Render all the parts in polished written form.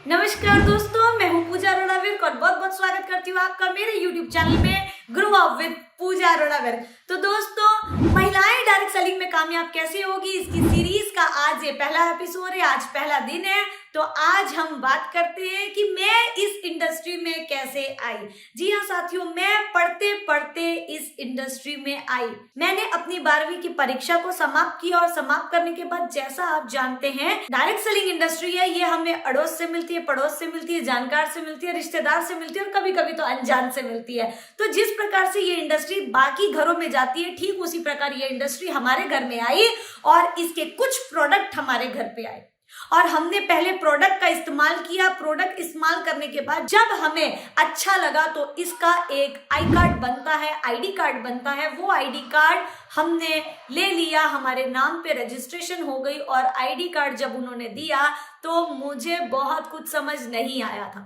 नमस्कार दोस्तों, मैं हूँ पूजा अरोड़ा विर्क और बहुत बहुत स्वागत करती हूँ आपका मेरे YouTube चैनल में ग्रो अप विद पूजा अरोड़ा विर्क। तो दोस्तों, महिलाएं डायरेक्ट सेलिंग में कामयाब कैसे होगी, इसकी सीरीज का आज ये पहला एपिसोड है, आज पहला दिन है। तो आज हम बात करते हैं कि मैं इस इंडस्ट्री में कैसे आई। जी हाँ साथियों, मैं पढ़ते पढ़ते इस इंडस्ट्री में आई। मैंने अपनी 12वीं की परीक्षा को समाप्त किया और समाप्त करने के बाद, जैसा आप जानते हैं, डायरेक्ट सेलिंग इंडस्ट्री है, ये हमें अड़ोस से मिलती है, पड़ोस से मिलती है, जानकार से मिलती है, रिश्तेदार से मिलती है और कभी कभी तो अनजान से मिलती है। तो जिस प्रकार से ये इंडस्ट्री बाकी घरों में जाती है, ठीक उसी प्रकार ये इंडस्ट्री हमारे घर में आई और इसके कुछ प्रोडक्ट हमारे घर पे आए और हमने पहले प्रोडक्ट का इस्तेमाल किया। प्रोडक्ट इस्तेमाल करने के बाद जब हमें अच्छा लगा तो इसका एक आई कार्ड बनता है, आईडी कार्ड बनता है। वो आईडी कार्ड हमने ले लिया, हमारे नाम पे रजिस्ट्रेशन हो गई और आईडी कार्ड जब उन्होंने दिया तो मुझे बहुत कुछ समझ नहीं आया था।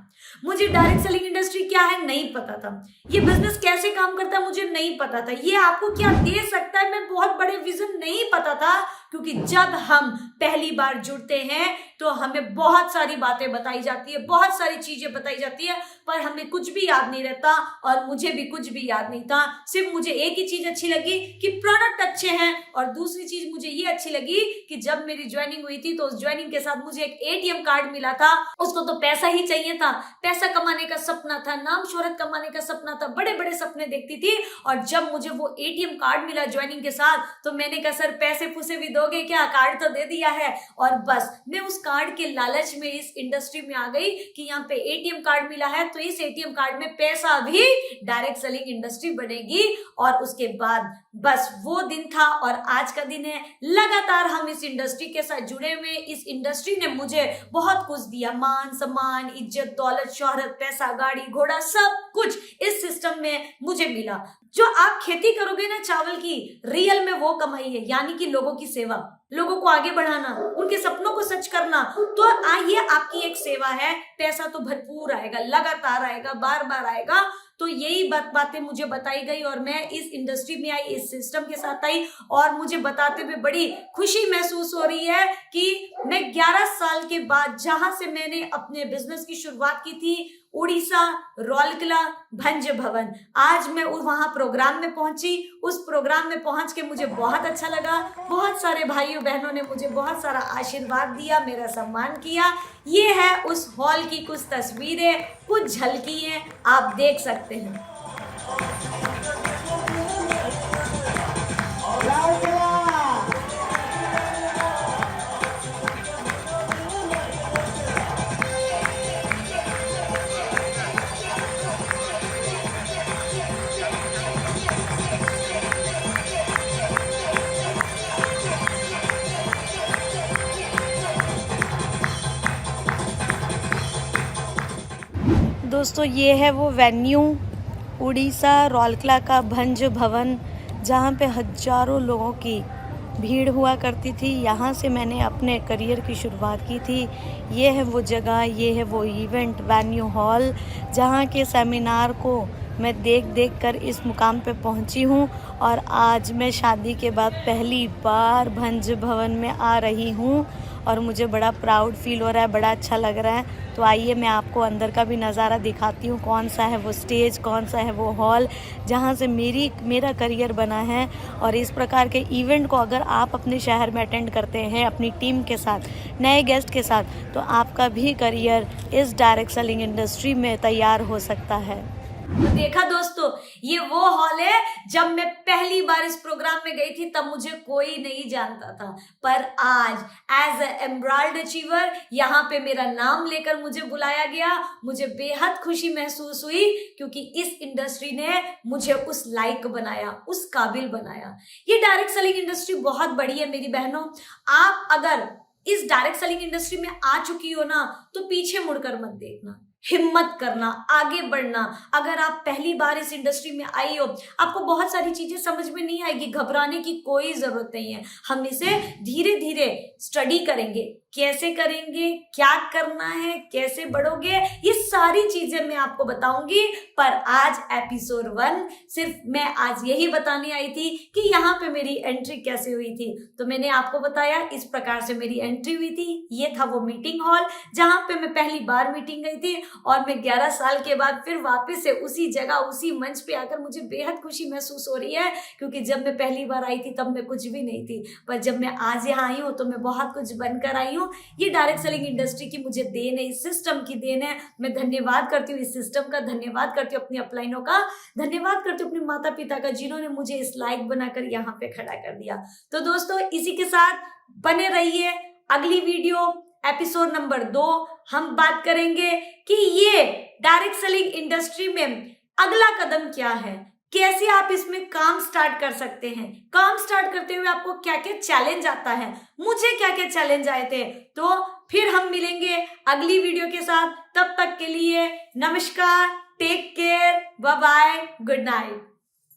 मुझे डायरेक्ट सेलिंग इंडस्ट्री क्या है नहीं पता था, ये बिजनेस कैसे काम करता है मुझे नहीं पता था, ये आपको क्या दे सकता है, मैं बहुत बड़े विजन नहीं पता था। क्योंकि जब हम पहली बार जुड़ते हैं तो हमें बहुत सारी बातें बताई जाती है, बहुत सारी चीजें बताई जाती है, पर हमें कुछ भी याद नहीं रहता और मुझे भी कुछ भी याद नहीं था। सिर्फ मुझे एक ही चीज अच्छी लगी कि प्रोडक्ट अच्छे हैं और दूसरी चीज मुझे ये अच्छी लगी कि जब मेरी ज्वाइनिंग हुई थी तो उस ज्वाइनिंग के साथ मुझे एक एटीएम कार्ड मिला था। उसको तो पैसा ही चाहिए था, पैसा कमाने का सपना था, नाम शोहरत कमाने का सपना था, बड़े बड़े सपने देखती थी। और जब मुझे वो एटीएम कार्ड मिला ज्वाइनिंग के साथ तो मैंने कहा सर पैसे पूसे भी दोगे क्या, कार्ड तो दे दिया है। और बस मैं उस कार्ड के लालच में इस इंडस्ट्री में आ गई कि यहाँ पे एटीएम कार्ड मिला है तो इस एटीएम कार्ड में पैसा भी डायरेक्ट सेलिंग इंडस्ट्री बनेगी। और उसके बाद बस वो दिन था और आज का दिन है। लगातार हम इस इंडस्ट्री के साथ जुड़े हुए। इस इंडस्ट्री ने मुझे बहुत कुछ दिया, मान सम्मान, इज्जत, दौलत, शोहरत, पैसा, गाड़ी घोड़ा, सब कुछ इस सिस्टम में मुझे मिला। जो आप खेती करोगे ना चावल की, रियल में वो कमाई है, यानी कि लोगों की सेवा, लोगों को आगे बढ़ाना, उनके सपनों को सच करना। तो ये आपकी एक सेवा है। पैसा तो भरपूर आएगा, लगातार आएगा, बार बार आएगा। तो यही बातें मुझे बताई गई और मैं इस इंडस्ट्री में आई, इस सिस्टम के साथ आई और मुझे बताते हुए बड़ी खुशी महसूस हो रही है कि मैं 11 साल के बाद, जहां से मैंने अपने बिजनेस की शुरुआत की थी, उड़ीसा, रौलकिला, भंज भवन, आज मैं वहां प्रोग्राम में पहुंची। उस प्रोग्राम में पहुंच के मुझे बहुत अच्छा लगा। बहुत सारे भाइयों बहनों ने मुझे बहुत सारा आशीर्वाद दिया, मेरा सम्मान किया। ये है उस हॉल की कुछ तस्वीरें, कुछ झलकियां आप देख सकते हैं। दोस्तों, ये है वो वेन्यू, उड़ीसा रौलकिला का भंज भवन, जहाँ पे हजारों लोगों की भीड़ हुआ करती थी। यहाँ से मैंने अपने करियर की शुरुआत की थी। ये है वो जगह, ये है वो इवेंट वेन्यू हॉल, जहाँ के सेमिनार को मैं देख देख कर इस मुकाम पे पहुँची हूँ। और आज मैं शादी के बाद पहली बार भंज भवन में आ रही हूँ और मुझे बड़ा प्राउड फील हो रहा है, बड़ा अच्छा लग रहा है। तो आइए मैं आपको अंदर का भी नज़ारा दिखाती हूँ, कौन सा है वो स्टेज, कौन सा है वो हॉल, जहाँ से मेरा करियर बना है। और इस प्रकार के इवेंट को अगर आप अपने शहर में अटेंड करते हैं अपनी टीम के साथ, नए गेस्ट के साथ, तो आपका भी करियर इस डायरेक्ट सेलिंग इंडस्ट्री में तैयार हो सकता है। तो देखा दोस्तों, ये वो हॉल है। जब मैं पहली बार इस प्रोग्राम में गई थी तब मुझे कोई नहीं जानता था, पर आज एज ए एमराल्ड अचीवर यहाँ पे मेरा नाम लेकर मुझे बुलाया गया। मुझे बेहद खुशी महसूस हुई क्योंकि इस इंडस्ट्री ने मुझे उस लायक बनाया, उस काबिल बनाया। ये डायरेक्ट सेलिंग इंडस्ट्री बहुत बड़ी है मेरी बहनों। आप अगर इस डायरेक्ट सेलिंग इंडस्ट्री में आ चुकी हो ना तो पीछे मुड़कर मत देखना। हिम्मत करना, आगे बढ़ना। अगर आप पहली बार इस इंडस्ट्री में आई हो, आपको बहुत सारी चीजें समझ में नहीं आएगी, घबराने की कोई जरूरत नहीं है। हम इसे धीरे धीरे स्टडी करेंगे, कैसे करेंगे, क्या करना है, कैसे बढ़ोगे, ये सारी चीजें मैं आपको बताऊंगी। पर आज एपिसोड 1 सिर्फ मैं आज यही बताने आई थी कि यहाँ पे मेरी एंट्री कैसे हुई थी। तो मैंने आपको बताया इस प्रकार से मेरी एंट्री हुई थी। ये था वो मीटिंग हॉल जहाँ पे मैं पहली बार मीटिंग गई थी, और मैं 11 साल के बाद फिर वापस से उसी जगह उसी मंच पे आकर मुझे बेहद खुशी महसूस हो रही है, क्योंकि जब मैं पहली बार आई थी तब मैं कुछ भी नहीं थी, पर जब मैं आज यहाँ आई हूँ तो मैं बहुत कुछ बनकर आई हूँ। ये डायरेक्ट सेलिंग इंडस्ट्री की मुझे देन है, इस सिस्टम की देन है। मैं धन्यवाद करती हूँ इस सिस्टम का, धन्यवाद करती हूँ अपनी अपलाइनों का, धन्यवाद करती हूँ अपने माता पिता का, जिन्होंने मुझे इस लायक बनाकर यहाँ पे खड़ा कर दिया। तो दोस्तों इसी के साथ बने रहिए। अगली वीडियो एपिसोड नंबर 2 हम बात करेंगे कि ये डायरेक्ट सेलिंग इंडस्ट्री में अगला कदम क्या है, कैसे आप इसमें काम स्टार्ट कर सकते हैं, काम स्टार्ट करते हुए आपको क्या क्या चैलेंज आता है, मुझे क्या क्या चैलेंज आए थे। तो फिर हम मिलेंगे अगली वीडियो के साथ। तब तक के लिए नमस्कार, take care, bye bye, good night.